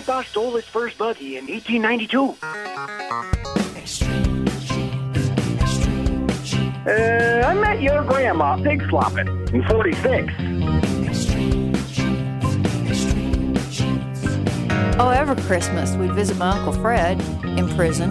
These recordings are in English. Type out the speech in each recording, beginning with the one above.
grandpa stole his first buggy in 1892. I met your grandma pig slopping in 46. Oh, every Christmas we'd visit my Uncle Fred in prison.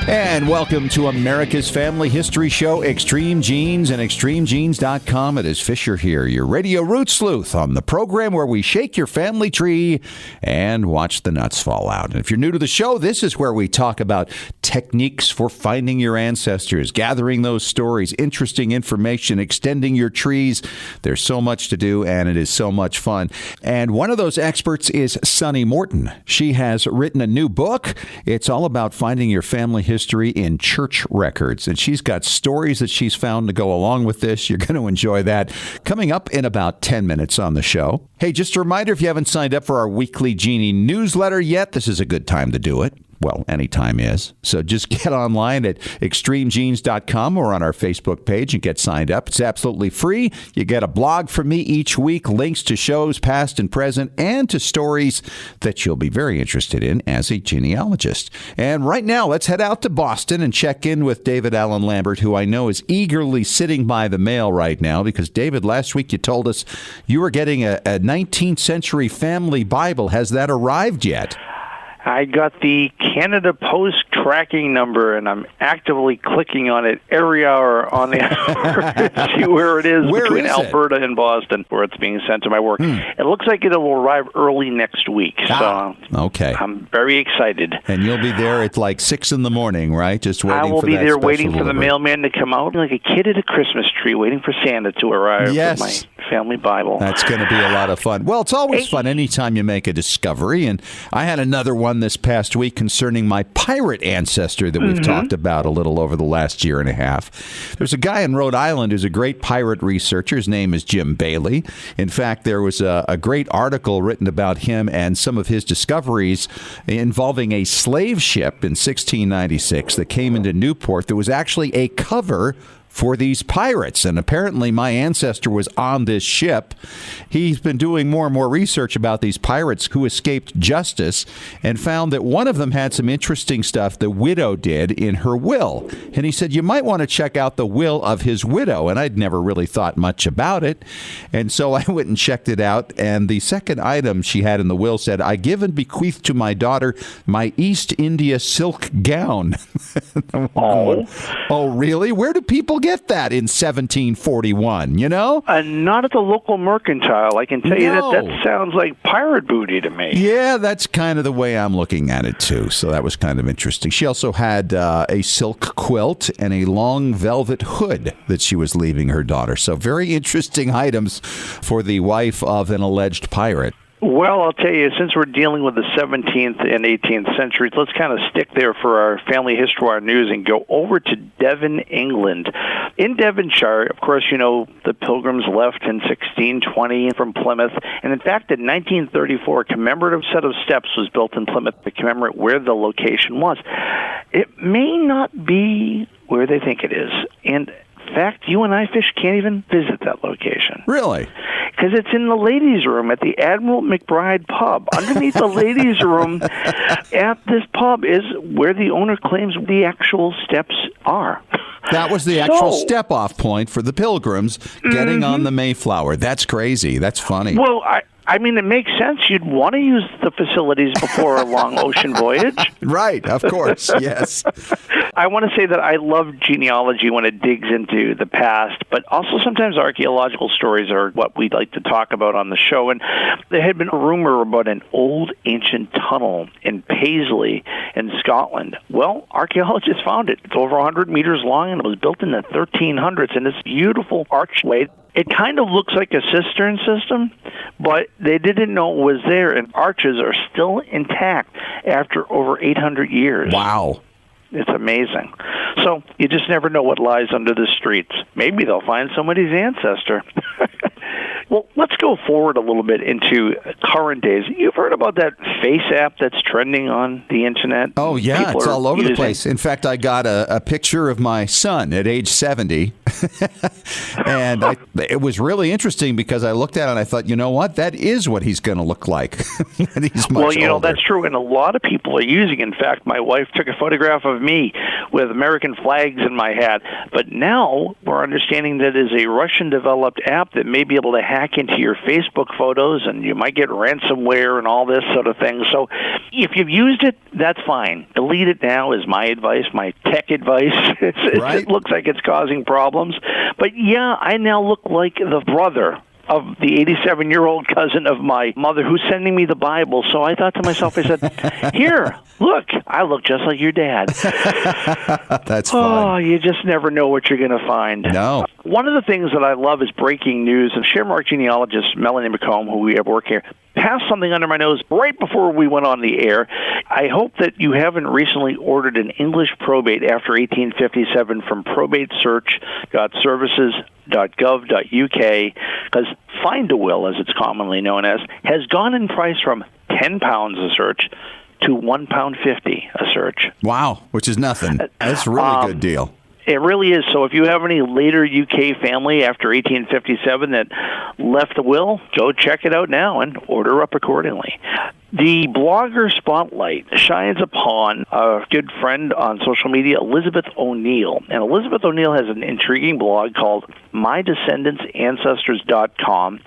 And welcome to America's Family History Show, Extreme Genes and ExtremeGenes.com. It is Fisher here, your radio root sleuth on the program where we shake your family tree and watch the nuts fall out. And if you're new to the show, this is where we talk about techniques for finding your ancestors, gathering those stories, interesting information, extending your trees. There's so much to do, and it is so much fun. And one of those experts is Sunny Morton. She has written a new book. It's all about finding your family history in church records. And she's got stories that she's found to go along with this. You're going to enjoy that. Coming up in about 10 minutes on the show. Hey, just a reminder, if you haven't signed up for our weekly Genie newsletter yet, this is a good time to do it. Well, any time is. So just get online at extremegenes.com or on our Facebook page and get signed up. It's absolutely free. You get a blog from me each week, links to shows past and present, and to stories that you'll be very interested in as a genealogist. And right now, let's head out to Boston and check in with David Allen Lambert, who I know is eagerly sitting by the mail right now, because, David, last week you told us you were getting a 19th century family Bible. Has that arrived yet? I got the Canada Post tracking number, and I'm actively clicking on it every hour on the hour to see where it is between Alberta and Boston, where it's being sent to my work. It looks like it will arrive early next week, so okay. I'm very excited. And you'll be there at like 6 in the morning, right? Just waiting for that I will be there waiting for the delivery. mailman to come out, like a kid at a Christmas tree, waiting for Santa to arrive with my family Bible. That's going to be a lot of fun. Well, it's always fun anytime you make a discovery, and I had another one this past week concerning my pirate ancestor that we've talked about a little over the last year and a half. There's a guy in Rhode Island who's a great pirate researcher. His name is Jim Bailey. In fact, there was a great article written about him and some of his discoveries involving a slave ship in 1696 that came into Newport that was actually a cover for these pirates. And apparently my ancestor was on this ship. He's been doing more and more research about these pirates who escaped justice and found that one of them had some interesting stuff the widow did in her will. And he said, you might want to check out the will of his widow. And I'd never really thought much about it. And so I went and checked it out. And the second item she had in the will said, I give and bequeath to my daughter my East India silk gown. Oh, really? Where do people get that in 1741, you know? Not at the local mercantile. I can tell you that sounds like pirate booty to me. Yeah, that's kind of the way I'm looking at it, too. So that was kind of interesting. She also had a silk quilt and a long velvet hood that she was leaving her daughter. So very interesting items for the wife of an alleged pirate. Well, I'll tell you, since we're dealing with the 17th and 18th centuries, let's kind of stick there for our Family Histoire news and go over to Devon, England. In Devonshire, of course, you know, the Pilgrims left in 1620 from Plymouth. And in fact, in 1934, a commemorative set of steps was built in Plymouth to commemorate where the location was. It may not be where they think it is. And in fact, you and I, Fish, can't even visit that location. Really? Because it's in the ladies' room at the Admiral McBride pub. Underneath the ladies' room at this pub is where the owner claims the actual steps are. That was the actual step-off point for the Pilgrims getting on the Mayflower. That's crazy. That's funny. Well, I mean, it makes sense. You'd want to use the facilities before a long ocean voyage. Right, of course, yes. I want to say that I love genealogy when it digs into the past, but also sometimes archaeological stories are what we'd like to talk about on the show. And there had been a rumor about an old ancient tunnel in Paisley in Scotland. Well, archaeologists found it. It's over 100 meters long, and it was built in the 1300s, and this beautiful archway. It kind of looks like a cistern system, but they didn't know it was there, and arches are still intact after over 800 years. Wow. It's amazing. So you just never know what lies under the streets. Maybe they'll find somebody's ancestor. Well, let's go forward a little bit into current days. You've heard about that FaceApp that's trending on the Internet? Oh, yeah. It's all over the place. In fact, I got a picture of my son at age 70 And it was really interesting because I looked at it and I thought, you know what? That is what he's going to look like when he's much older. That's true, and a lot of people are using. In fact, my wife took a photograph of me with American flags in my hat. But now we're understanding that is a Russian-developed app that may be able to hack into your Facebook photos, and you might get ransomware and all this sort of thing. So if you've used it, that's fine. Delete it now is my advice, my tech advice. It looks like it's causing problems. But yeah, I now look like the brother of the 87-year-old cousin of my mother who's sending me the Bible. So I thought to myself, I said, here, look, I look just like your dad. That's fun. Oh, you just never know what you're going to find. No. One of the things that I love is breaking news. And Sharemark genealogist Melanie McComb, who we have working here, passed something under my nose right before we went on the air. I hope that you haven't recently ordered an English probate after 1857 from probatesearch.services.gov.uk, because Find a Will, as it's commonly known as, has gone in price from £10 a search to £1.50 a search. Wow, which is nothing. That's a really good deal. It really is. So if you have any later UK family after 1857 that left the will, go check it out now and order up accordingly. The blogger spotlight shines upon a good friend on social media, Elizabeth O'Neill. And Elizabeth O'Neill has an intriguing blog called MyDescendantsancestors.com.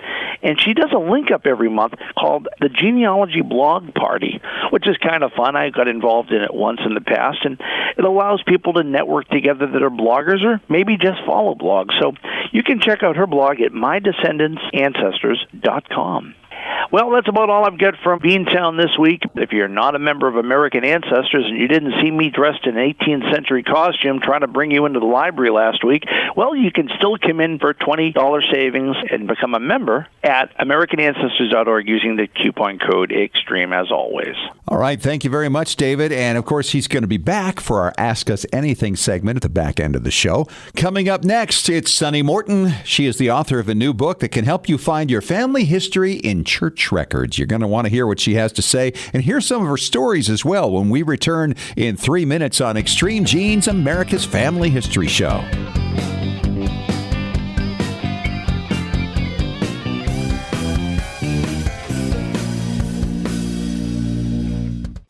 And she does a link up every month called the Genealogy Blog Party, which is kind of fun. I got involved in it once in the past. And it allows people to network together that are bloggers or maybe just follow blogs. So you can check out her blog at MyDescendantsancestors.com. Well, that's about all I've got from Beantown this week. If you're not a member of American Ancestors and you didn't see me dressed in an 18th century costume trying to bring you into the library last week, well, you can still come in for $20 savings and become a member at AmericanAncestors.org using the coupon code EXTREME, as always. All right. Thank you very much, David. And, of course, he's going to be back for our Ask Us Anything segment at the back end of the show. Coming up next, it's Sunny Morton. She is the author of a new book that can help you find your family history in church records. You're going to want to hear what she has to say and hear some of her stories as well when we return in 3 minutes on Extreme Genes, America's Family History Show.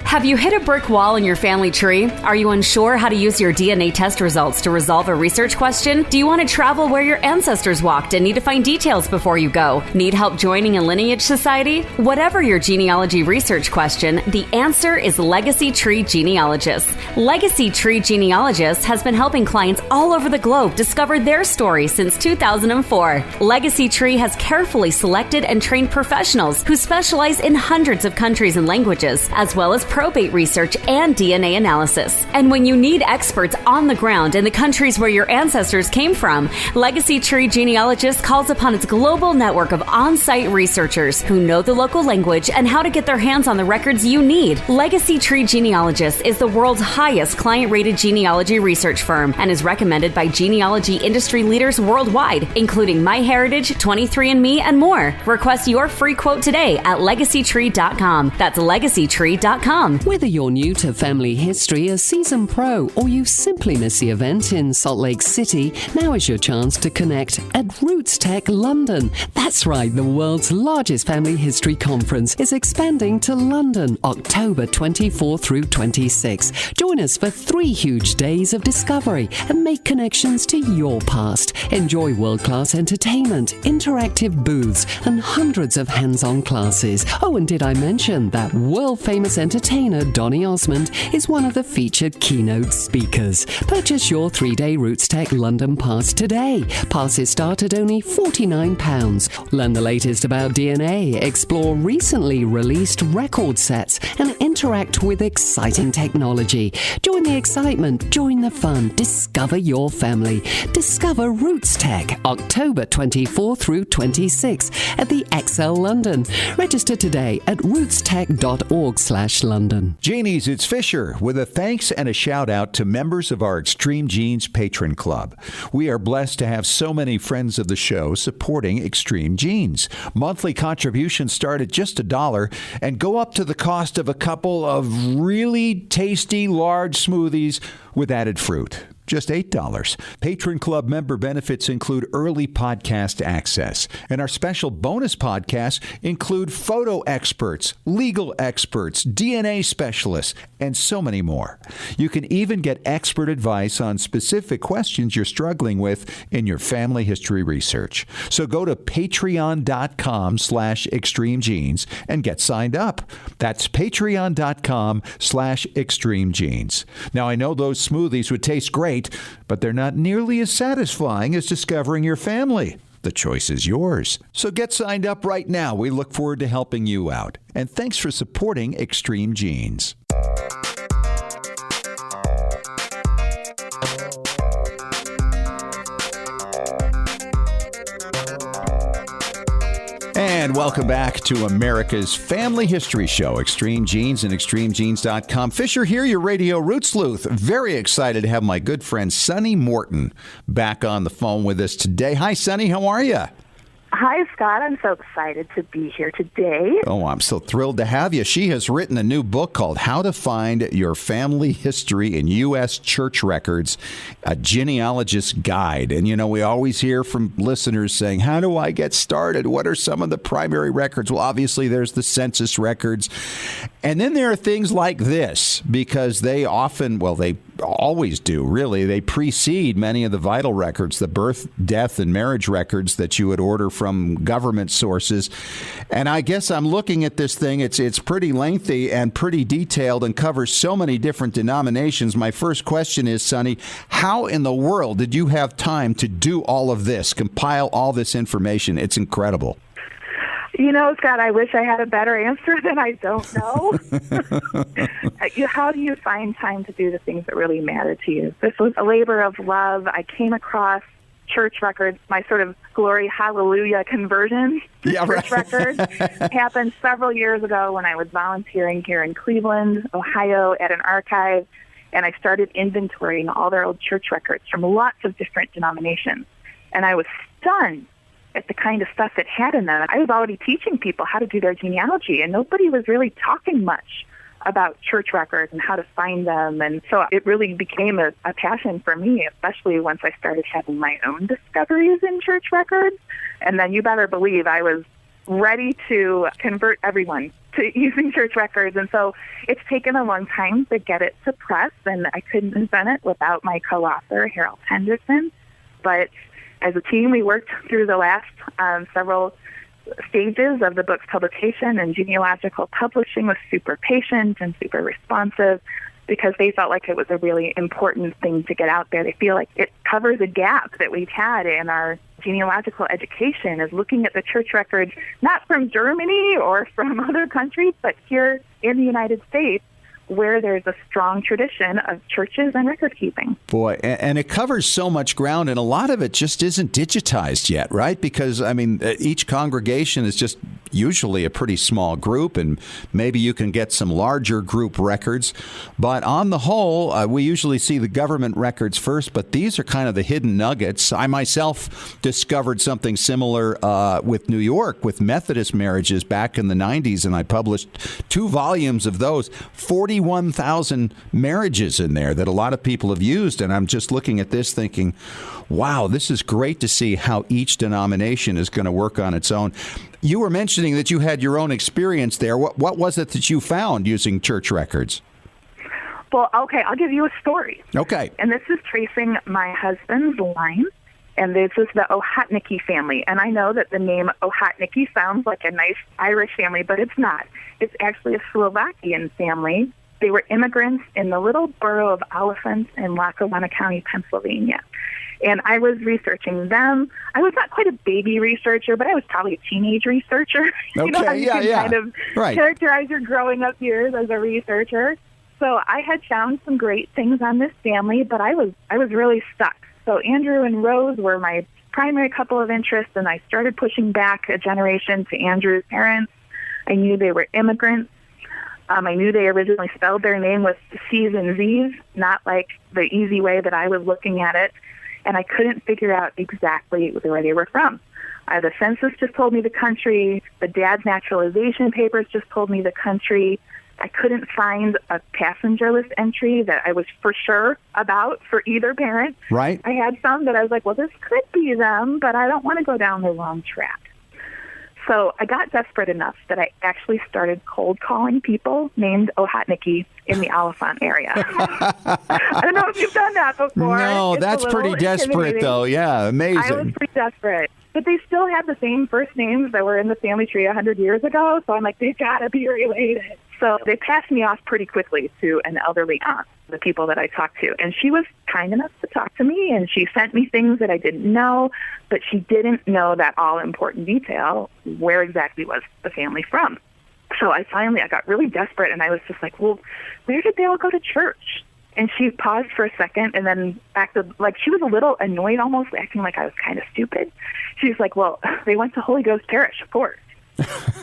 Have you hit a brick wall in your family tree? Are you unsure how to use your DNA test results to resolve a research question? Do you want to travel where your ancestors walked and need to find details before you go? Need help joining a lineage society? Whatever your genealogy research question, the answer is Legacy Tree Genealogist. Legacy Tree Genealogist has been helping clients all over the globe discover their story since 2004. Legacy Tree has carefully selected and trained professionals who specialize in hundreds of countries and languages, as well as probate research and DNA analysis. And when you need experts on the ground in the countries where your ancestors came from, Legacy Tree Genealogist calls upon its global network of on-site researchers who know the local language and how to get their hands on the records you need. Legacy Tree Genealogist is the world's highest client-rated genealogy research firm and is recommended by genealogy industry leaders worldwide, including MyHeritage, 23andMe, and more. Request your free quote today at legacytree.com. That's legacytree.com. Whether you're new to family history, a seasoned pro, or you simply miss the event in Salt Lake City, now is your chance to connect at Roots Tech London. That's right, the world's largest family history conference is expanding to London, October 24 through 26. Join us for 3 huge days of discovery and make connections to your past. Enjoy world-class entertainment, interactive booths, and hundreds of hands-on classes. Oh, and did I mention that world-famous entertainer Donny Osmond is one of the featured keynote speakers. Purchase your 3-day Roots Tech London pass today. Passes start at only £49. Learn the latest about DNA, explore recently released record sets, and interact with exciting technology. Join the excitement, join the fun, discover your family. Discover Roots Tech, October 24 through 26 at the XL London. Register today at rootstech.org/London. Genie's, it's Fisher with a thanks and a shout out to members of our Extreme Genes Patron Club. We are blessed to have so many friends of the show supporting Extreme Genes. Monthly contributions start at just $1 and go up to the cost of a couple of really tasty large smoothies with added fruit. just $8. Patron Club member benefits include early podcast access, and our special bonus podcasts include photo experts, legal experts, DNA specialists, and so many more. You can even get expert advice on specific questions you're struggling with in your family history research. So go to patreon.com/extremegenes and get signed up. That's patreon.com/extremegenes. Now, I know those smoothies would taste great, but they're not nearly as satisfying as discovering your family. The choice is yours. So get signed up right now. We look forward to helping you out. And thanks for supporting Extreme Genes. And welcome back to America's Family History Show, Extreme Genes and extremegenes.com. Fisher here, your radio root sleuth. Very excited to have my good friend Sonny Morton back on the phone with us today. Hi, Sonny. How are you? Hi, Scott. I'm so excited to be here today. Oh, I'm so thrilled to have you. She has written a new book called How to Find Your Family History in U.S. Church Records, a genealogist's guide. And, you know, we always hear from listeners saying, how do I get started? What are some of the primary records? Well, obviously, there's the census records. And then there are things like this, because they often, well, they always do, really. They precede many of the vital records, the birth, death, and marriage records that you would order from government sources. And I guess I'm looking at this thing. It's pretty lengthy and pretty detailed and covers so many different denominations. My first question is, Sonny, how in the world did you have time to do all of this, compile all this information? It's incredible. You know, Scott, I wish I had a better answer than I don't know. How do you find time to do the things that really matter to you? This was a labor of love. I came across church records. My sort of glory hallelujah conversion to church records happened several years ago when I was volunteering here in Cleveland, Ohio, at an archive, and I started inventorying all their old church records from lots of different denominations. And I was stunned at the kind of stuff it had in them. I was already teaching people how to do their genealogy, and nobody was really talking much about church records and how to find them. And so it really became a passion for me, especially once I started having my own discoveries in church records. And then you better believe I was ready to convert everyone to using church records. And so it's taken a long time to get it to press, and I couldn't have done it without my co-author, Harold Henderson. But as a team, we worked through the last several stages of the book's publication, and genealogical publishing was super patient and super responsive because they felt like it was a really important thing to get out there. They feel like it covers a gap that we've had in our genealogical education, is looking at the church records, not from Germany or from other countries, but here in the United States, where there's a strong tradition of churches and record keeping. Boy, and it covers so much ground, and a lot of it just isn't digitized yet, right? Because, I mean, each congregation is just usually a pretty small group, and maybe you can get some larger group records. But on the whole, we usually see the government records first, but these are kind of the hidden nuggets. I myself discovered something similar with New York, with Methodist marriages back in the 90s, and I published 2 volumes of those. 41,000 marriages in there that a lot of people have used, and I'm just looking at this thinking, wow, this is great to see how each denomination is going to work on its own. You were mentioning that you had your own experience there. What was it that you found using church records? Well, okay, I'll give you a story. Okay. And this is tracing my husband's line, and this is the Ohatnicki family. And I know that the name Ohatnicki sounds like a nice Irish family, but it's not. It's actually a Slovakian family. They were immigrants in the little borough of Oliphant in Lackawanna County, Pennsylvania. And I was researching them. I was not quite a baby researcher, but I was probably a teenage researcher. Okay, you know how you can kind of right. characterize your growing up years as a researcher. So I had found some great things on this family, but I was really stuck. So Andrew and Rose were my primary couple of interest, and I started pushing back a generation to Andrew's parents. I knew they were immigrants. I knew they originally spelled their name with C's and Z's, not like the easy way that I was looking at it. And I couldn't figure out exactly where they were from. The census just told me the country. The dad's naturalization papers just told me the country. I couldn't find a passenger list entry that I was for sure about for either parent. Right. I had some that I was like, well, this could be them, but I don't want to go down the wrong track. So I got desperate enough that I actually started cold calling people named Ohotnicky in the Oliphant area. I don't know if you've done that before. No, that's pretty desperate, though. Yeah, amazing. I was pretty desperate. But they still had the same first names that were in the family tree 100 years ago, so I'm like, they've got to be related. So they passed me off pretty quickly to an elderly aunt, the people that I talked to. And she was kind enough to talk to me, and she sent me things that I didn't know, but she didn't know that all-important detail, where exactly was the family from. So I got really desperate, and I was just like, well, where did they all go to church? And she paused for a second and then acted like she was a little annoyed, almost acting like I was kind of stupid. She was like, well, they went to Holy Ghost Parish, of course.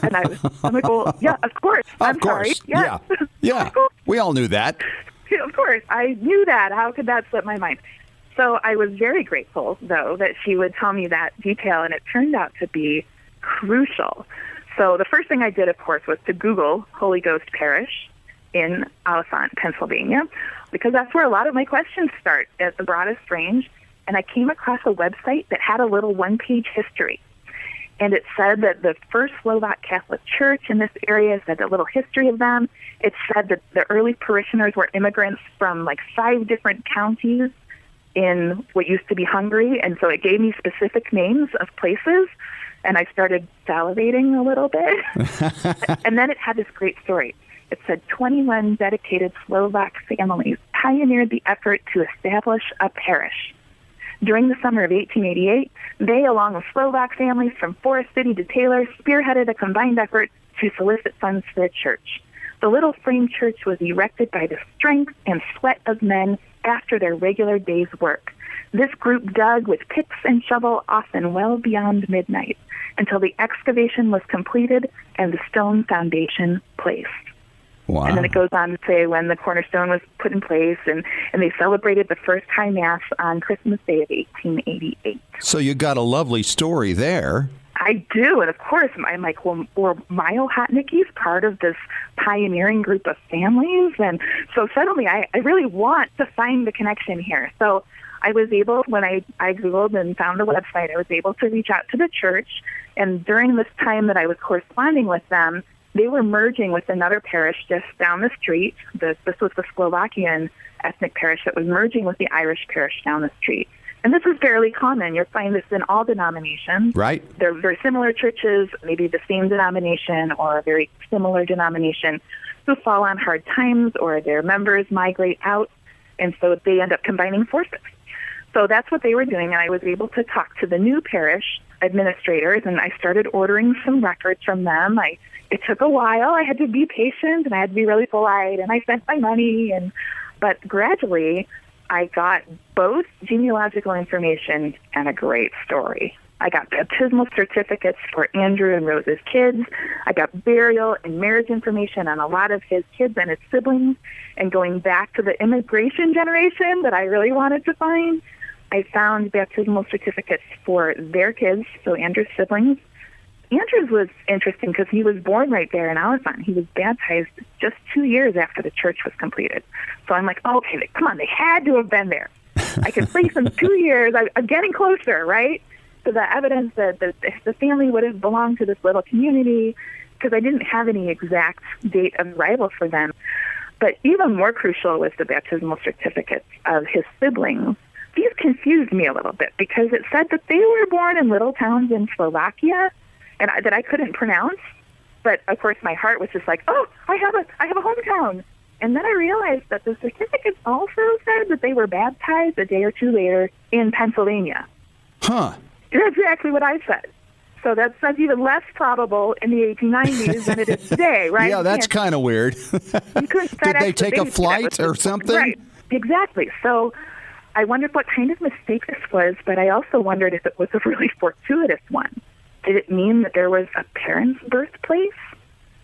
And I'm like, well, yeah, of course. I'm sorry. Yes. Yeah. We all knew that. Yeah, of course. I knew that. How could that slip my mind? So I was very grateful, though, that she would tell me that detail, and it turned out to be crucial. So the first thing I did, of course, was to Google Holy Ghost Parish in Oliphant, Pennsylvania, because that's where a lot of my questions start at the broadest range. And I came across a website that had a little one-page history. And it said that the first Slovak Catholic Church in this area said a little history of them. It said that the early parishioners were immigrants from like 5 different counties in what used to be Hungary. And so it gave me specific names of places. And I started salivating a little bit. And then it had this great story. It said 21 dedicated Slovak families pioneered the effort to establish a parish. During the summer of 1888, they, along with Slovak families from Forest City to Taylor, spearheaded a combined effort to solicit funds for a church. The little frame church was erected by the strength and sweat of men after their regular day's work. This group dug with picks and shovel often well beyond midnight until the excavation was completed and the stone foundation placed. Wow. And then it goes on to say when the cornerstone was put in place, and they celebrated the first high mass on Christmas Day of 1888. So you got a lovely story there. I do, and of course, I'm like, well, were my Ohotnickies part of this pioneering group of families? And so suddenly I really want to find the connection here. So I was able, when I Googled and found a website, I was able to reach out to the church, and during this time that I was corresponding with them, they were merging with another parish just down the street. This was the Slovakian ethnic parish that was merging with the Irish parish down the street. And this is fairly common. You'll find this in all denominations. Right. They're very similar churches, maybe the same denomination or a very similar denomination, who fall on hard times or their members migrate out, and so they end up combining forces. So that's what they were doing, and I was able to talk to the new parish administrators, and I started ordering some records from them. It took a while. I had to be patient, and I had to be really polite, and I spent my money. But gradually, I got both genealogical information and a great story. I got baptismal certificates for Andrew and Rose's kids. I got burial and marriage information on a lot of his kids and his siblings. And going back to the immigration generation that I really wanted to find, I found baptismal certificates for their kids, so Andrew's siblings. Andrew's was interesting because he was born right there in Oliphant. He was baptized just 2 years after the church was completed. So I'm like, okay, come on, they had to have been there. I can place them 2 years. I'm getting closer, right? So the evidence that the family would have belonged to this little community, because I didn't have any exact date of arrival for them. But even more crucial was the baptismal certificates of his siblings. These confused me a little bit because it said that they were born in little towns in Slovakia, and that I couldn't pronounce. But of course, my heart was just like, oh, I have a hometown. And then I realized that the certificates also said that they were baptized a day or two later in Pennsylvania. Huh. That's exactly what I said. So that's even less probable in the 1890s than it is today, right? Yeah, that's kind of weird. Did they take a flight or something? Right, exactly. So I wondered what kind of mistake this was, but I also wondered if it was a really fortuitous one. Did it mean that there was a parent's birthplace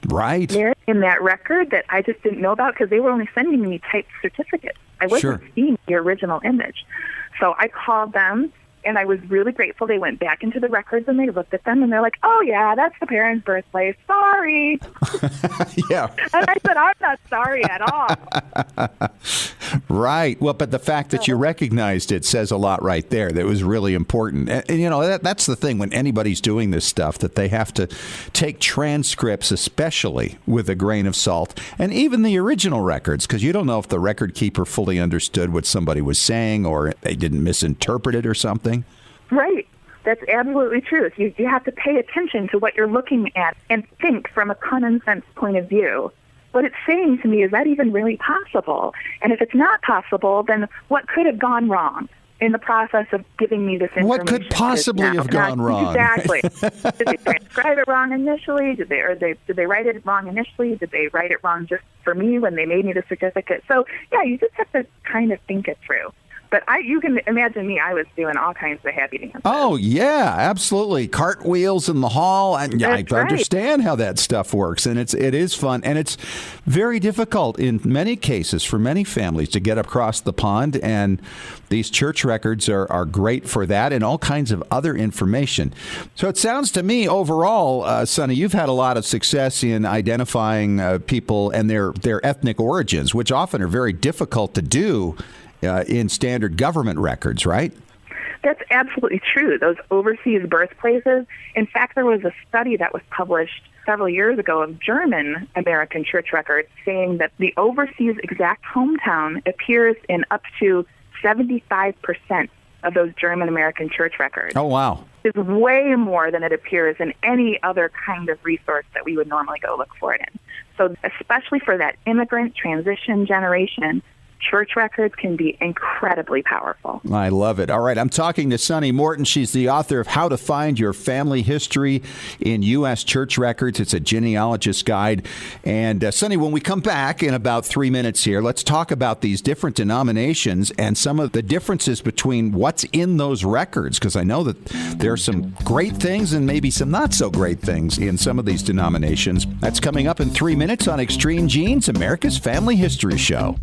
right there in that record that I just didn't know about because they were only sending me typed certificates? I wasn't seeing the original image. So I called them, And I was really grateful. They went back into the records and they looked at them and they're like, oh, yeah, that's the parents' birthplace. Sorry. Yeah. And I said, I'm not sorry at all. Right. Well, but the fact that you recognized it says a lot right there. That was really important. And you know, that's the thing when anybody's doing this stuff, that they have to take transcripts, especially with a grain of salt, and even the original records, because you don't know if the record keeper fully understood what somebody was saying or they didn't misinterpret it or something. Right. That's absolutely true. You have to pay attention to what you're looking at and think from a common sense point of view. What it's saying to me, is that even really possible? And if it's not possible, then what could have gone wrong in the process of giving me this information? What could possibly have gone wrong? Exactly. Did they transcribe it wrong initially? Did they write it wrong initially? Did they write it wrong just for me when they made me the certificate? So, yeah, you just have to kind of think it through. But you can imagine me, I was doing all kinds of happy dances. Oh, yeah, absolutely. Cartwheels in the hall. And I right. understand how that stuff works. And it is fun. And it's very difficult in many cases for many families to get across the pond. And these church records are great for that and all kinds of other information. So it sounds to me overall, Sonny, you've had a lot of success in identifying people and their ethnic origins, which often are very difficult to do in standard government records, right? That's absolutely true. Those overseas birthplaces. In fact, there was a study that was published several years ago of German American church records saying that the overseas exact hometown appears in up to 75% of those German American church records. Oh, wow. It's way more than it appears in any other kind of resource that we would normally go look for it in. So especially for that immigrant transition generation, church records can be incredibly powerful. I love it. All right, I'm talking to Sonny Morton. She's the author of How to Find Your Family History in U.S. Church Records. It's a genealogist guide. And Sonny, when we come back in about 3 minutes here, let's talk about these different denominations and some of the differences between what's in those records, because I know that there are some great things and maybe some not so great things in some of these denominations. That's coming up in 3 minutes on Extreme Genes, America's Family History Show.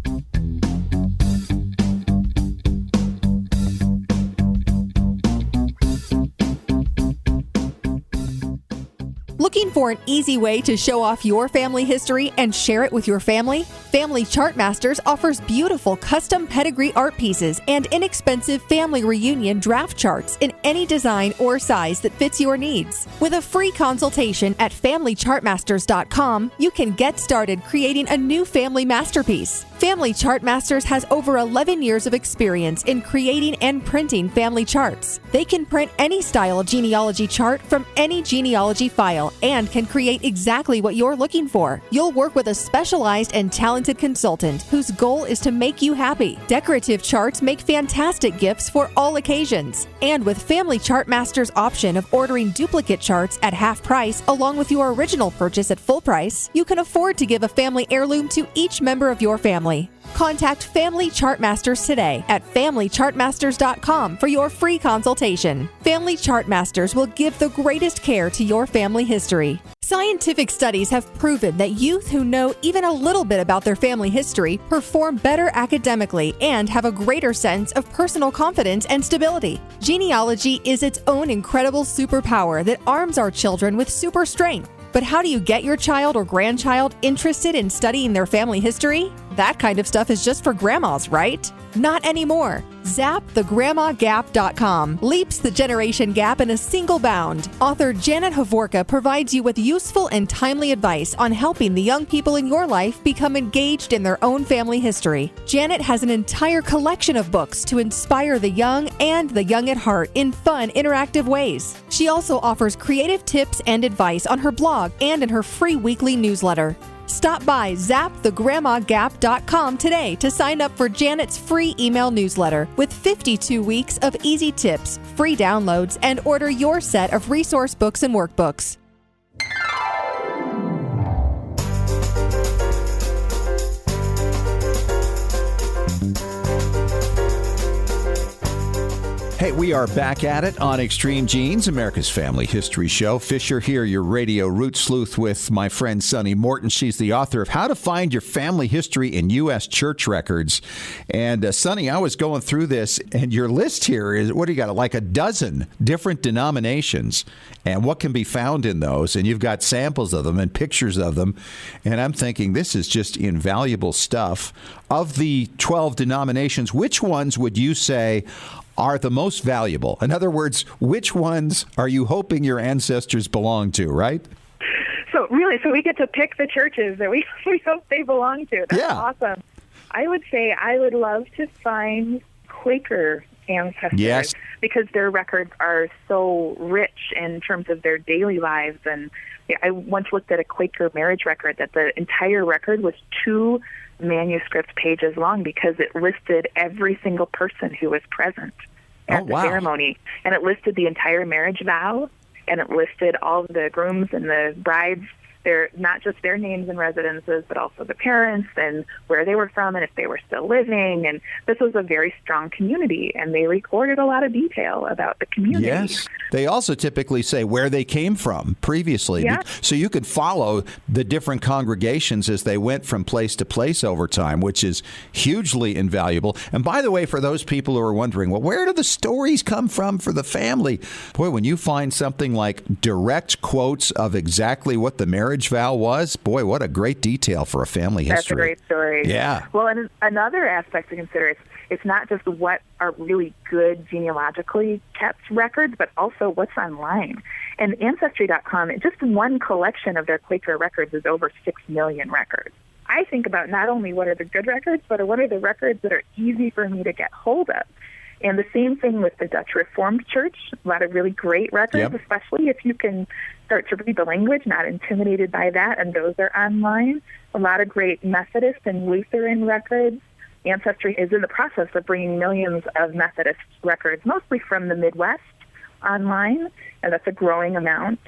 Looking for an easy way to show off your family history and share it with your family? Family Chartmasters offers beautiful custom pedigree art pieces and inexpensive family reunion draft charts in any design or size that fits your needs. With a free consultation at FamilyChartmasters.com, you can get started creating a new family masterpiece. Family Chartmasters has over 11 years of experience in creating and printing family charts. They can print any style genealogy chart from any genealogy file and can create exactly what you're looking for. You'll work with a specialized and talented consultant whose goal is to make you happy. Decorative charts make fantastic gifts for all occasions. And with Family Chartmasters' option of ordering duplicate charts at half price along with your original purchase at full price, you can afford to give a family heirloom to each member of your family. Contact Family Chartmasters today at FamilyChartmasters.com for your free consultation. Family Chartmasters will give the greatest care to your family history. Scientific studies have proven that youth who know even a little bit about their family history perform better academically and have a greater sense of personal confidence and stability. Genealogy is its own incredible superpower that arms our children with super strength. But how do you get your child or grandchild interested in studying their family history? That kind of stuff is just for grandmas, right? Not anymore. ZapTheGrandmaGap.com leaps the generation gap in a single bound. Author Janet Havorka provides you with useful and timely advice on helping the young people in your life become engaged in their own family history. Janet has an entire collection of books to inspire the young and the young at heart in fun, interactive ways. She also offers creative tips and advice on her blog and in her free weekly newsletter. Stop by ZapTheGrandmaGap.com today to sign up for Janet's free email newsletter with 52 weeks of easy tips, free downloads, and order your set of resource books and workbooks. Hey, we are back at it on Extreme Genes, America's Family History Show. Fisher here, your radio root sleuth with my friend Sunny Morton. She's the author of How to Find Your Family History in U.S. Church Records. And Sunny, I was going through this, and your list here is, what do you got, like a dozen different denominations and what can be found in those. And you've got samples of them and pictures of them. And I'm thinking this is just invaluable stuff. Of the 12 denominations, which ones would you say are the most valuable? In other words, which ones are you hoping your ancestors belong to, right? So we get to pick the churches that we hope they belong to. That's awesome. I would say I would love to find Quaker ancestors because their records are so rich in terms of their daily lives. And I once looked at a Quaker marriage record that the entire record was 2 manuscript pages long because it listed every single person who was present at the ceremony. And it listed the entire marriage vow, and it listed all of the grooms and the brides, not just their names and residences, but also the parents and where they were from and if they were still living. And this was a very strong community, and they recorded a lot of detail about the community. Yes. They also typically say where they came from previously. Yeah. So you could follow the different congregations as they went from place to place over time, which is hugely invaluable. And by the way, for those people who are wondering, well, where do the stories come from for the family? Boy, when you find something like direct quotes of exactly what the marriage vow was, boy, what a great detail for a family history. That's a great story. Yeah. Well, and another aspect to consider is it's not just what are really good genealogically kept records, but also what's online. And Ancestry.com, just one collection of their Quaker records is over 6 million records. I think about not only what are the good records, but what are the records that are easy for me to get hold of. And the same thing with the Dutch Reformed Church, a lot of really great records, especially if you can start to read the language, not intimidated by that, and those are online. A lot of great Methodist and Lutheran records. Ancestry is in the process of bringing millions of Methodist records, mostly from the Midwest, online, and that's a growing amount.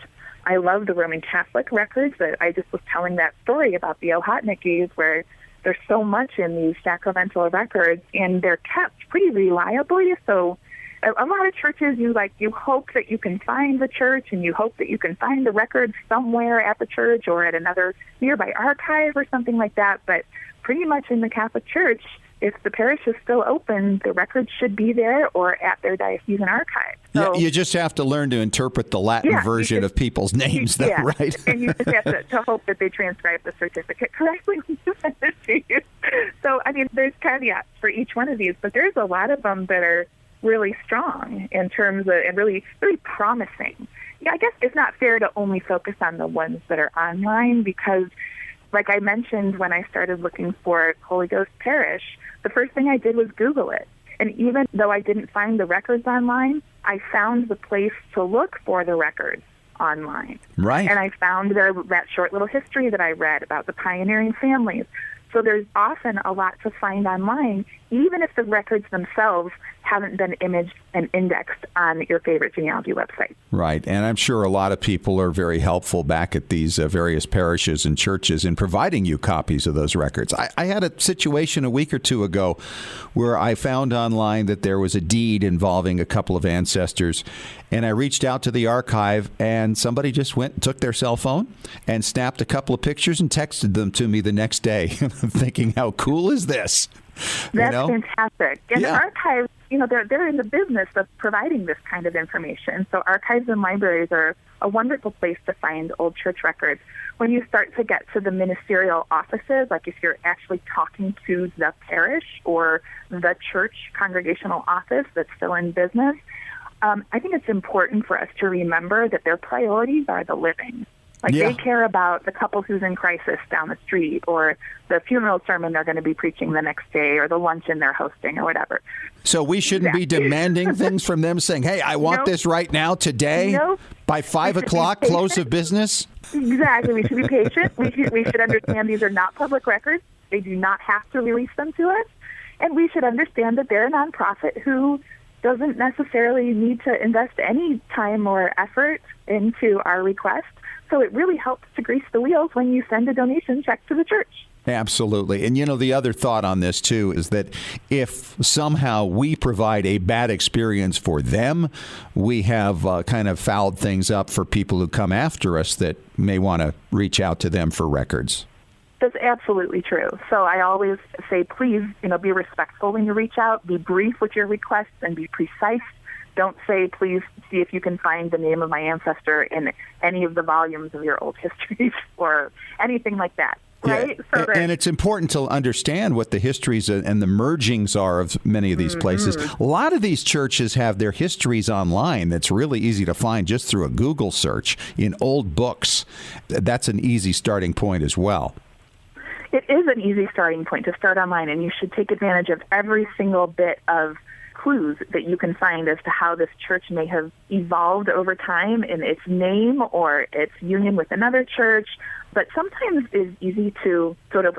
I love the Roman Catholic records. I just was telling that story about the Ochotnikis, where there's so much in these sacramental records, and they're kept pretty reliably. So a lot of churches, you hope that you can find the church, and you hope that you can find the records somewhere at the church or at another nearby archive or something like that. But pretty much in the Catholic Church, if the parish is still open, the records should be there or at their diocesan archive. So, you just have to learn to interpret the Latin version of people's names, though, right? And you just have to hope that they transcribe the certificate correctly when you send it to you. So, I mean, there's caveats for each one of these, but there's a lot of them that are really strong in terms of, and really, really promising. Yeah, I guess it's not fair to only focus on the ones that are online because, like I mentioned when I started looking for Holy Ghost Parish, the first thing I did was Google it. And even though I didn't find the records online, I found the place to look for the records online. Right. And I found that short little history that I read about the pioneering families. So there's often a lot to find online, even if the records themselves haven't been imaged and indexed on your favorite genealogy website. Right. And I'm sure a lot of people are very helpful back at these various parishes and churches in providing you copies of those records. I had a situation a week or two ago where I found online that there was a deed involving a couple of ancestors, and I reached out to the archive, and somebody just went and took their cell phone and snapped a couple of pictures and texted them to me the next day. I'm thinking, how cool is this? That's fantastic. And the archives, they're in the business of providing this kind of information. So archives and libraries are a wonderful place to find old church records. When you start to get to the ministerial offices, like if you're actually talking to the parish or the church congregational office that's still in business, I think it's important for us to remember that their priorities are the living. They care about the couple who's in crisis down the street, or the funeral sermon they're going to be preaching the next day, or the luncheon they're hosting, or whatever. So we shouldn't be demanding things from them, saying, hey, I want this right now, today, by 5 o'clock, close of business? Exactly. We should be patient. We should understand these are not public records. They do not have to release them to us. And we should understand that they're a nonprofit who doesn't necessarily need to invest any time or effort into our request. So it really helps to grease the wheels when you send a donation check to the church. Absolutely. And, the other thought on this, too, is that if somehow we provide a bad experience for them, we have kind of fouled things up for people who come after us that may want to reach out to them for records. That's absolutely true. So I always say, please, be respectful when you reach out, be brief with your requests, and be precise. Don't say, please see if you can find the name of my ancestor in any of the volumes of your old histories or anything like that. Right? Yeah, and it's important to understand what the histories and the mergings are of many of these places. A lot of these churches have their histories online. That's really easy to find just through a Google search in old books. That's an easy starting point as well. It is an easy starting point to start online, and you should take advantage of every single bit of clues that you can find as to how this church may have evolved over time in its name or its union with another church. But sometimes it's easy to sort of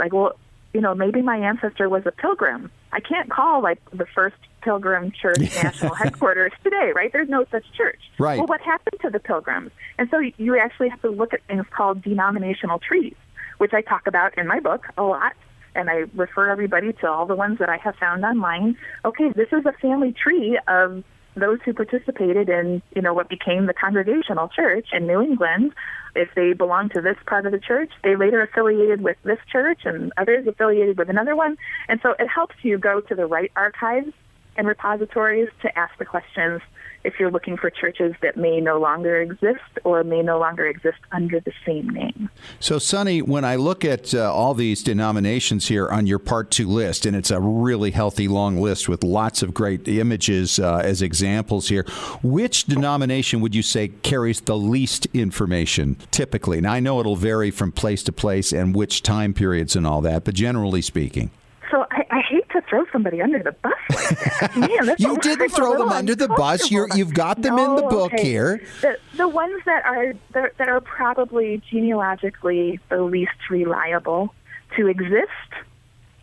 maybe my ancestor was a pilgrim. I can't call the first Pilgrim Church national headquarters today, right? There's no such church. Right. Well, what happened to the Pilgrims? And so you actually have to look at things called denominational trees, which I talk about in my book a lot. And I refer everybody to all the ones that I have found online. Okay, this is a family tree of those who participated in, what became the Congregational Church in New England. If they belonged to this part of the church, they later affiliated with this church and others affiliated with another one. And so it helps you go to the right archives and repositories to ask the questions if you're looking for churches that may no longer exist or may no longer exist under the same name. So, Sonny, when I look at all these denominations here on your Part 2 list, and it's a really healthy long list with lots of great images as examples here, which denomination would you say carries the least information typically? Now, I know it'll vary from place to place and which time periods and all that, but generally speaking. So I hate to throw somebody under the bus like that. Man, you didn't throw them under the bus. You've got them in the book here. The ones that are probably genealogically the least reliable to exist,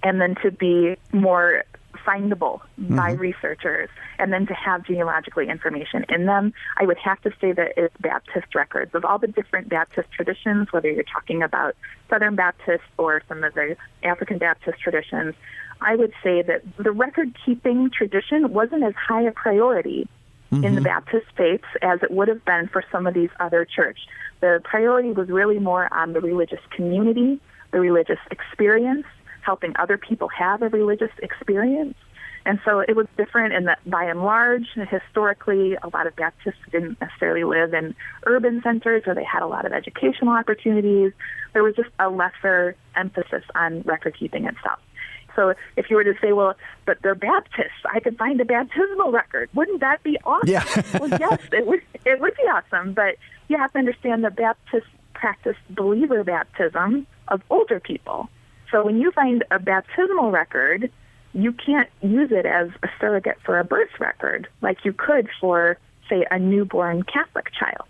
and then to be more findable by researchers, and then to have genealogically information in them, I would have to say that it's Baptist records. Of all the different Baptist traditions, whether you're talking about Southern Baptist or some of the African Baptist traditions, I would say that the record-keeping tradition wasn't as high a priority in the Baptist faiths as it would have been for some of these other churches. The priority was really more on the religious community, the religious experience, helping other people have a religious experience. And so it was different in that, by and large, historically, a lot of Baptists didn't necessarily live in urban centers or they had a lot of educational opportunities. There was just a lesser emphasis on record keeping itself. So if you were to say, well, but they're Baptists, I could find a baptismal record. Wouldn't that be awesome? Yeah. Well, yes, it would be awesome. But you have to understand that Baptists practice believer baptism of older people. So when you find a baptismal record, you can't use it as a surrogate for a birth record like you could for, say, a newborn Catholic child.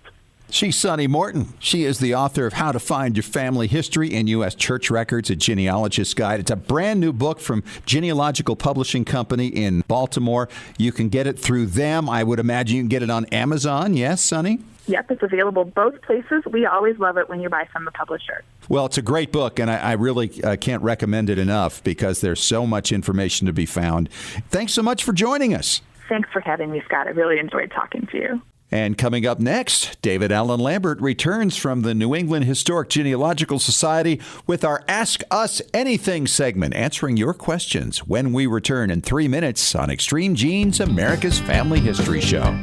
She's Sonny Morton. She is the author of How to Find Your Family History in U.S. Church Records, a genealogist's guide. It's a brand new book from Genealogical Publishing Company in Baltimore. You can get it through them. I would imagine you can get it on Amazon. Yes, Sonny? Yep, it's available both places. We always love it when you buy from the publisher. Well, it's a great book, and I really can't recommend it enough because there's so much information to be found. Thanks so much for joining us. Thanks for having me, Scott. I really enjoyed talking to you. And coming up next, David Allen Lambert returns from the New England Historic Genealogical Society with our Ask Us Anything segment, answering your questions when we return in 3 minutes on Extreme Genes, America's Family History Show.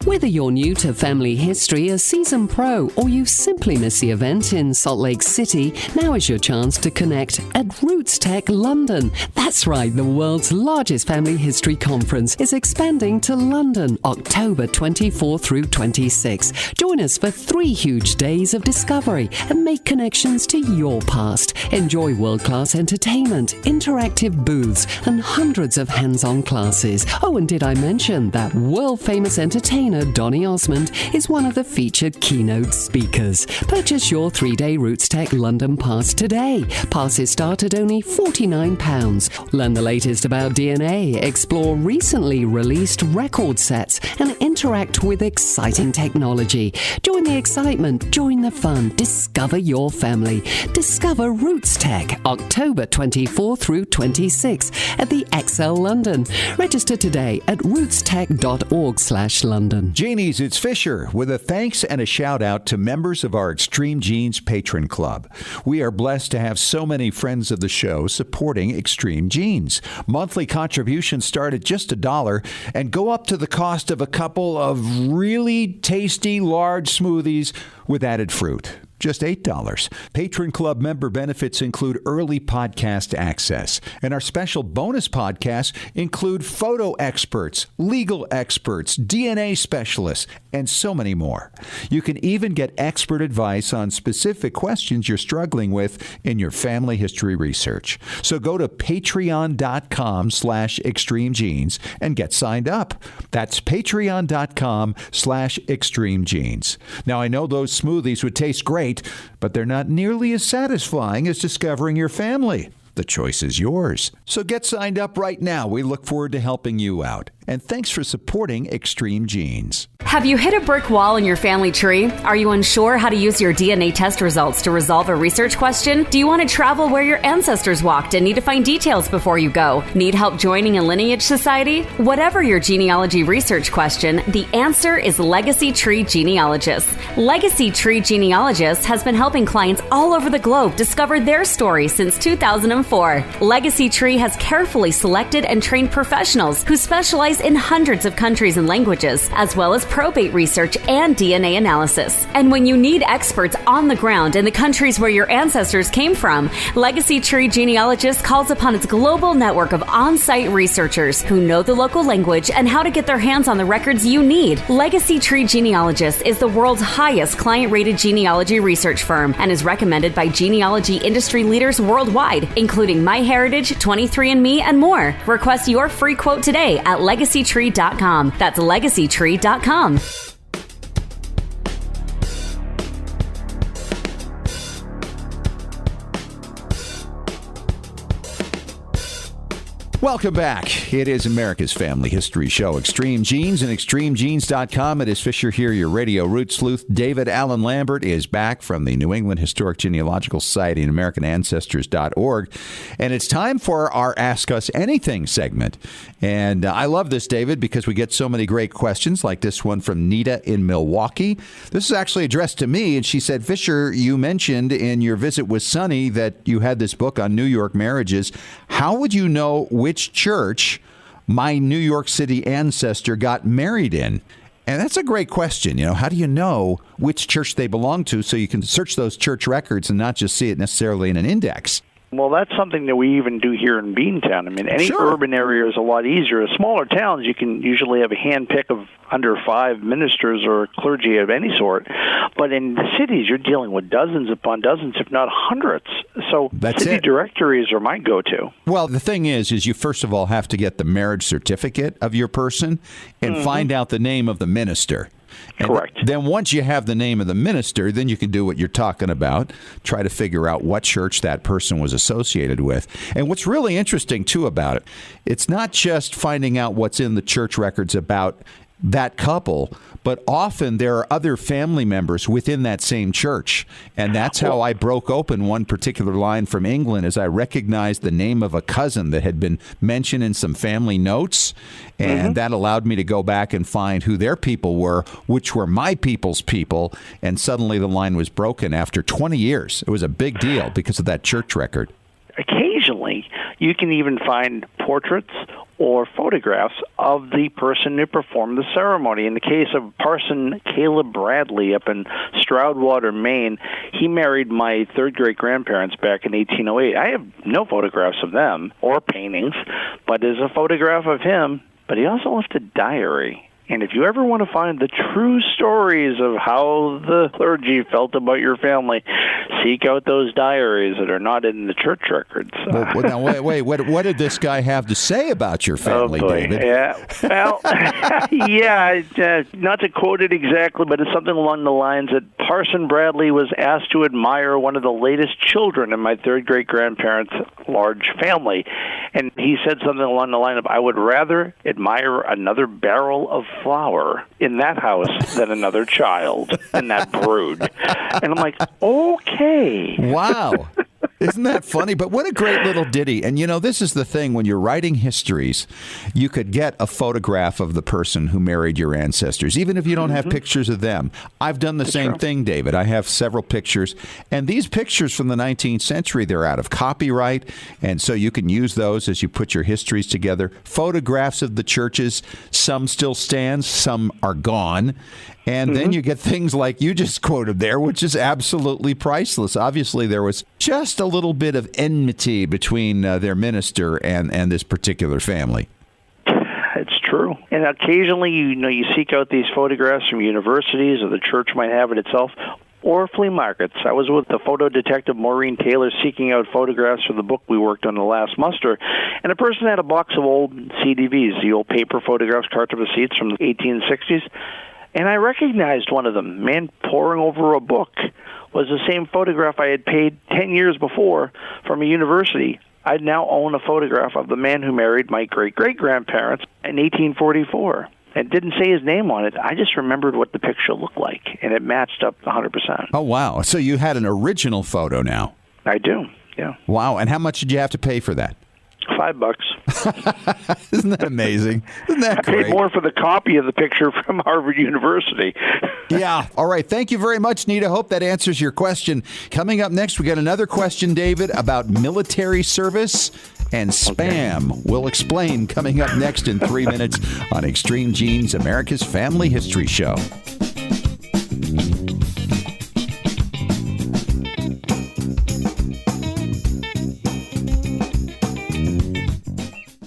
Whether you're new to family history, a seasoned pro, or you simply miss the event in Salt Lake City, now is your chance to connect at Roots Tech London. That's right, the world's largest family history conference is expanding to London, October 24 through 26. Join us for 3 huge days of discovery and make connections to your past. Enjoy world-class entertainment, interactive booths, and hundreds of hands-on classes. Oh, and did I mention that world-famous entertainer Governor Donny Osmond is one of the featured keynote speakers. Purchase your 3-day Roots Tech London pass today. Passes start at only £49. Learn the latest about DNA, explore recently released record sets, and interact with exciting technology. Join the excitement, join the fun, discover your family. Discover Roots Tech, October 24 through 26 at the XL London. Register today at rootstech.org/London. Genie's, it's Fisher with a thanks and a shout out to members of our Extreme Genes Patron Club. We are blessed to have so many friends of the show supporting Extreme Genes. Monthly contributions start at just $1 and go up to the cost of a couple of really tasty large smoothies with added fruit. Just $8. Patron Club member benefits include early podcast access, and our special bonus podcasts include photo experts, legal experts, DNA specialists, and so many more. You can even get expert advice on specific questions you're struggling with in your family history research. So go to patreon.com/extremegenes and get signed up. That's patreon.com/extremegenes. Now, I know those smoothies would taste great, but they're not nearly as satisfying as discovering your family. The choice is yours. So get signed up right now. We look forward to helping you out. And thanks for supporting Extreme Genes. Have you hit a brick wall in your family tree? Are you unsure how to use your DNA test results to resolve a research question? Do you want to travel where your ancestors walked and need to find details before you go? Need help joining a lineage society? Whatever your genealogy research question, the answer is Legacy Tree Genealogist. Legacy Tree Genealogist has been helping clients all over the globe discover their story since 2004. Legacy Tree has carefully selected and trained professionals who specialize in hundreds of countries and languages, as well as probate research and DNA analysis. And when you need experts on the ground in the countries where your ancestors came from, Legacy Tree Genealogist calls upon its global network of on-site researchers who know the local language and how to get their hands on the records you need. Legacy Tree Genealogist is the world's highest client-rated genealogy research firm and is recommended by genealogy industry leaders worldwide, including MyHeritage, 23andMe, and more. Request your free quote today at legacytree.com. That's legacytree.com. Welcome back. It is America's Family History Show, Extreme Genes, and extremegenes.com. It is Fisher here, your radio root sleuth. David Allen Lambert is back from the New England Historic Genealogical Society and AmericanAncestors.org. And it's time for our Ask Us Anything segment. And I love this, David, because we get so many great questions like this one from Nita in Milwaukee. This is actually addressed to me, and she said, Fisher, you mentioned in your visit with Sonny that you had this book on New York marriages. How would you know which church my New York City ancestor got married in? And that's a great question. You know, how do you know which church they belong to so you can search those church records and not just see it necessarily in an index? Well, that's something that we even do here in Beantown. I mean, any urban area is a lot easier. Smaller towns, you can usually have a hand pick of under 5 ministers or clergy of any sort. But in the cities, you're dealing with dozens upon dozens, if not hundreds. So city directories are my go-to. Well, the thing is you first of all have to get the marriage certificate of your person and find out the name of the minister. And correct. Then once you have the name of the minister, then you can do what you're talking about, try to figure out what church that person was associated with. And what's really interesting, too, about it, it's not just finding out what's in the church records about that couple, but often there are other family members within that same church. And that's how I broke open one particular line from England, as I recognized the name of a cousin that had been mentioned in some family notes. And that allowed me to go back and find who their people were, which were my people's people. And suddenly the line was broken after 20 years. It was a big deal because of that church record. Occasionally, you can even find portraits or photographs of the person who performed the ceremony. In the case of Parson Caleb Bradley up in Stroudwater, Maine, he married my third great-grandparents back in 1808. I have no photographs of them or paintings, but there's a photograph of him. But he also left a diary And if you ever want to find the true stories of how the clergy felt about your family, seek out those diaries that are not in the church records. Now, wait. What did this guy have to say about your family, David? Yeah. Well, yeah, not to quote it exactly, but it's something along the lines that Parson Bradley was asked to admire one of the latest children in my third great-grandparents' large family. And he said something along the line of, I would rather admire another barrel of flour in that house than another child in that brood. And I'm like, okay. Wow. Isn't that funny? But what a great little ditty. And, this is the thing. When you're writing histories, you could get a photograph of the person who married your ancestors, even if you don't have pictures of them. I've done the same thing, David. I have several pictures. And these pictures from the 19th century, they're out of copyright. And so you can use those as you put your histories together. Photographs of the churches, some still stand, some are gone. And then you get things like you just quoted there, which is absolutely priceless. Obviously, there was just a little bit of enmity between their minister and this particular family. It's true. And occasionally, you seek out these photographs from universities or the church might have it itself, or flea markets. I was with the photo detective Maureen Taylor seeking out photographs for the book we worked on the last muster, and a person had a box of old CDVs, the old paper photographs, carton receipts from the 1860s. And I recognized one of them. Man poring over a book was the same photograph I had paid 10 years before from a university. I now own a photograph of the man who married my great-great-grandparents in 1844. It didn't say his name on it. I just remembered what the picture looked like, and it matched up 100%. Oh, wow. So you had an original photo now. I do, yeah. Wow. And how much did you have to pay for that? $5. Isn't that amazing? Isn't that great? I paid more for the copy of the picture from Harvard University. Yeah. All right. Thank you very much, Nita. Hope that answers your question. Coming up next, we got another question, David, about military service and spam. Okay. We'll explain coming up next in 3 minutes on Extreme Genes, America's Family History Show.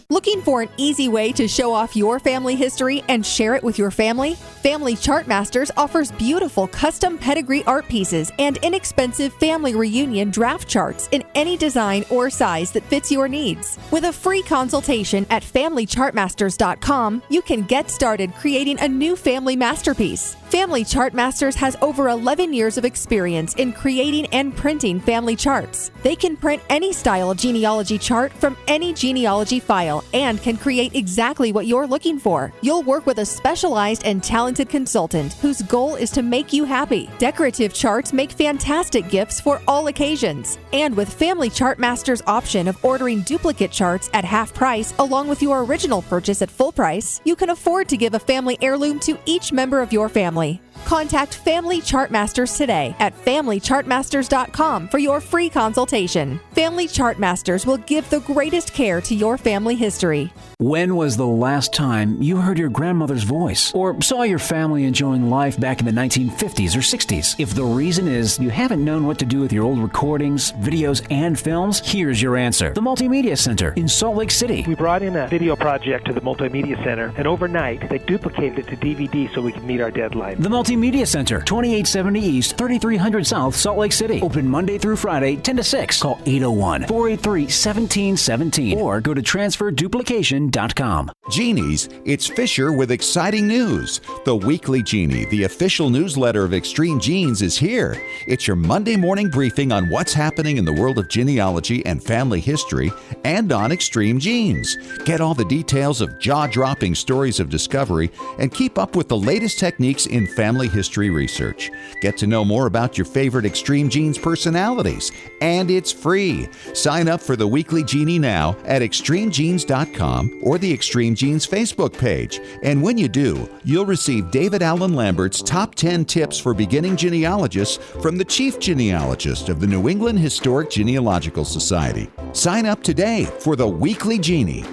Looking for an easy way to show off your family history and share it with your family? Family Chartmasters offers beautiful custom pedigree art pieces and inexpensive family reunion draft charts in any design or size that fits your needs. With a free consultation at FamilyChartmasters.com, you can get started creating a new family masterpiece. Family Chartmasters has over 11 years of experience in creating and printing family charts. They can print any style genealogy chart from any genealogy file and can create exactly what you're looking for. You'll work with a specialized and talented consultant whose goal is to make you happy. Decorative charts make fantastic gifts for all occasions. And with Family Chartmasters' option of ordering duplicate charts at half price along with your original purchase at full price, you can afford to give a family heirloom to each member of your family. Contact Family Chartmasters today at FamilyChartmasters.com for your free consultation. Family Chartmasters will give the greatest care to your family history. When was the last time you heard your grandmother's voice or saw your family enjoying life back in the 1950s or 60s? If the reason is you haven't known what to do with your old recordings, videos, and films, here's your answer. The Multimedia Center in Salt Lake City. We brought in a video project to the Multimedia Center, and overnight they duplicated it to DVD so we could meet our deadline. The Multimedia Center, 2870 East, 3300 South, Salt Lake City. Open Monday through Friday, 10 to 6. Call 801-483-1717 or go to transferduplication.com. Genies, it's Fisher with exciting news. The Weekly Genie, the official newsletter of Extreme Genes, is here. It's your Monday morning briefing on what's happening in the world of genealogy and family history and on Extreme Genes. Get all the details of jaw-dropping stories of discovery and keep up with the latest techniques in family history research. Get to know more about your favorite Extreme Genes personalities. And it's free. Sign up for the Weekly Genie now at extremegenes.com or the Extreme Genes Facebook page. And when you do, you'll receive David Allen Lambert's Top 10 Tips for Beginning Genealogists from the Chief Genealogist of the New England Historic Genealogical Society. Sign up today for the Weekly Genie.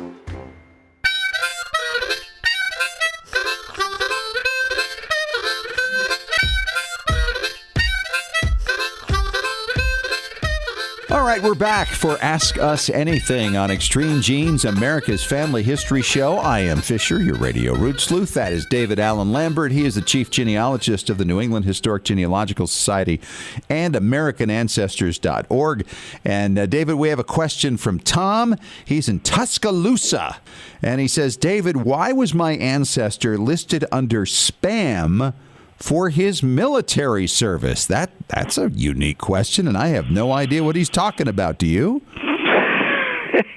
All right, we're back for Ask Us Anything on Extreme Genes, America's Family History Show. I am Fisher, your radio root sleuth. That is David Allen Lambert. He is the chief genealogist of the New England Historic Genealogical Society and AmericanAncestors.org. And David, we have a question from Tom. He's in Tuscaloosa. And he says, David, why was my ancestor listed under spam for his military service? That's a unique question, and I have no idea what he's talking about. Do you?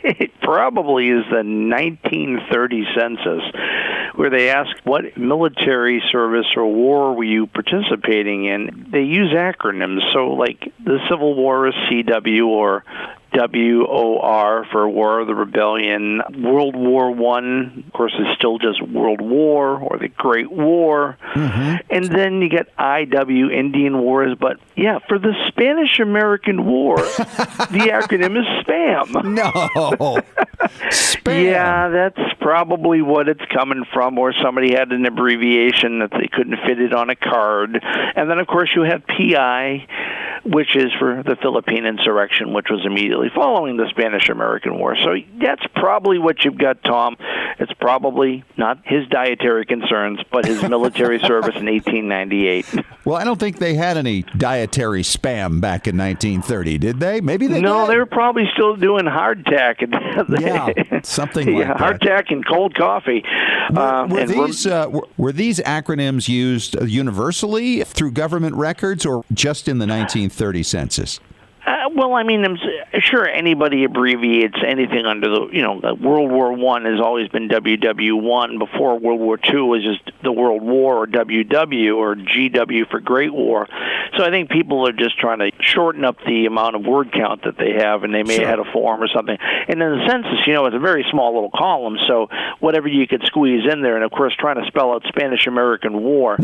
It probably is the 1930 census, where they ask what military service or war were you participating in. They use acronyms, so like the Civil War is CW or WOR for War of the Rebellion. World War I, of course, is still just World War or the Great War. Mm-hmm. And then you get IW, Indian Wars. But, yeah, for the Spanish-American War, the acronym is SPAM. No. Spam. Yeah, that's probably what it's coming from, or somebody had an abbreviation that they couldn't fit it on a card. And then, of course, you have PI, which is for the Philippine Insurrection, which was immediately following the Spanish-American War. So that's probably what you've got, Tom. It's probably not his dietary concerns, but his military service in 1898. Well, I don't think they had any dietary spam back in 1930, did they? Maybe they did. No, they were probably still doing hardtack. Yeah, something like that. Hardtack and cold coffee. Were these acronyms used universally through government records or just in the 1930 census? Well, I mean, I'm sure anybody abbreviates anything under the, World War I has always been WW1. Before World War II was just the World War, or WW, or GW for Great War. So I think people are just trying to shorten up the amount of word count that they have, and they may have had a form or something. And in the census, it's a very small little column, so whatever you could squeeze in there, and of course trying to spell out Spanish-American War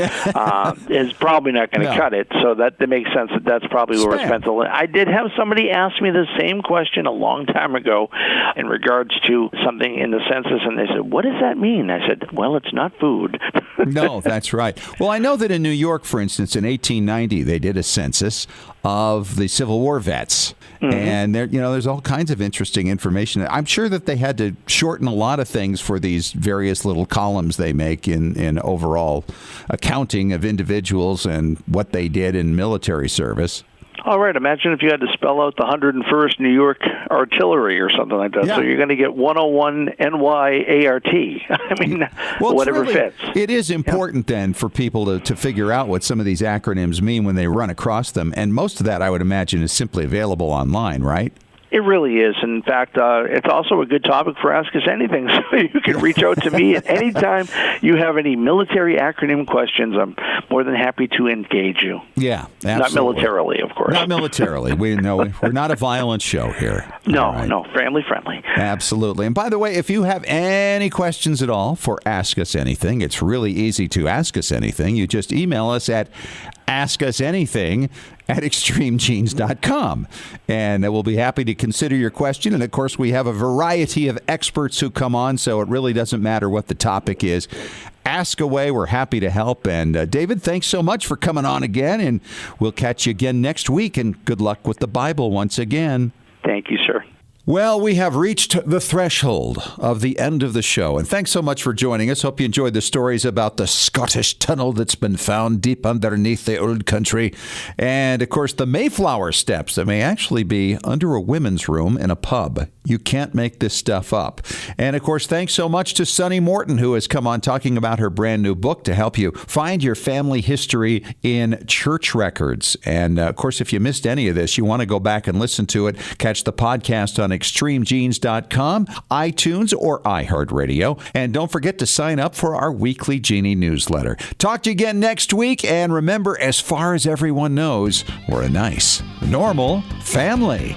is probably not going to cut it. So that makes sense that's probably where it's penciled in. I did have somebody ask me the same question a long time ago in regards to something in the census, and they said, what does that mean? I said, well, it's not food. No, that's right. Well, I know that in New York, for instance, in 1890, they did a census of the Civil War vets. Mm-hmm. And there's all kinds of interesting information. I'm sure that they had to shorten a lot of things for these various little columns they make in overall accounting of individuals and what they did in military service. All right, imagine if you had to spell out the 101st New York Artillery or something like that. Yeah. So you're going to get 101 NYART. I mean, whatever fits. It is important then for people to figure out what some of these acronyms mean when they run across them. And most of that, I would imagine, is simply available online, right? It really is. In fact, it's also a good topic for Ask Us Anything, so you can reach out to me at any time you have any military acronym questions. I'm more than happy to engage you. Yeah, absolutely. Not militarily, of course. Not militarily. We're not a violent show here. No, family friendly. Absolutely. And by the way, if you have any questions at all for Ask Us Anything, it's really easy to ask us anything. You just email us at askusanything@extremegenes.com. And we'll be happy to consider your question. And, of course, we have a variety of experts who come on, so it really doesn't matter what the topic is. Ask away. We're happy to help. And, David, thanks so much for coming on again. And we'll catch you again next week. And good luck with the Bible once again. Thank you, sir. Well, we have reached the threshold of the end of the show. And thanks so much for joining us. Hope you enjoyed the stories about the Scottish tunnel that's been found deep underneath the old country. And, of course, the Mayflower Steps that may actually be under a women's room in a pub. You can't make this stuff up. And, of course, thanks so much to Sunny Morton, who has come on talking about her brand new book to help you find your family history in church records. And, of course, if you missed any of this, you want to go back and listen to it. Catch the podcast on extremegenes.com, iTunes, or iHeartRadio. And don't forget to sign up for our weekly Genie newsletter. Talk to you again next week. And remember, as far as everyone knows, we're a nice, normal family.